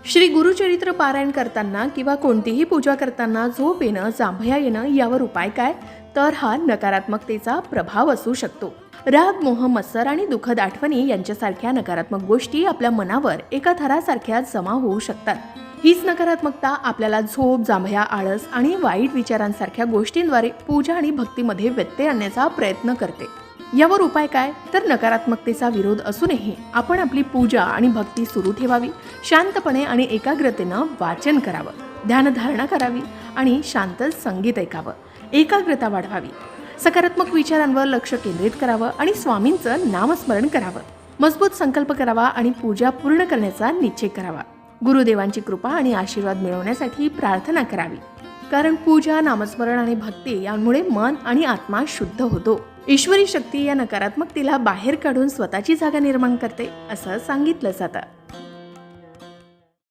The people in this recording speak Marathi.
श्री गुरुचरित्र पारायण करताना किंवा कोणतीही पूजा करताना झोप येणं, जांभया येणं यावर उपाय काय? तर हा नकारात्मकतेचा प्रभाव असू शकतो. राग, मोह, मत्सर आणि दुःखद आठवणी यांच्यासारख्या नकारात्मक गोष्टी आपल्या मनावर एका थरासारख्या जमा होऊ शकतात. हीच नकारात्मकता आपल्याला झोप, जांभया, आळस आणि वाईट विचारांसारख्या गोष्टींद्वारे पूजा आणि भक्तीमध्ये व्यत्यय आणण्याचा प्रयत्न करते. यावर उपाय काय? तर नकारात्मकतेचा विरोध असूनही आपण आपली पूजा आणि भक्ती सुरू ठेवावी. शांतपणे आणि एकाग्रतेनं वाचन करावं, ध्यानधारणा करावी आणि शांत संगीत ऐकावं. एकाग्रता वाढवावी, सकारात्मक विचारांवर लक्ष केंद्रित करावं आणि स्वामींचं नामस्मरण करावं. मजबूत संकल्प करावा आणि पूजा पूर्ण करण्याचा निश्चय करावा. गुरुदेवांची कृपा आणि आशीर्वाद मिळवण्यासाठी प्रार्थना करावी. कारण पूजा, नामस्मरण आणि भक्ती यामुळे मन आणि आत्मा शुद्ध होतो. ईश्वरी शक्ती या नकारात्मकतेला बाहेर काढून स्वतःची जागा निर्माण करते असं सांगितलं जातं.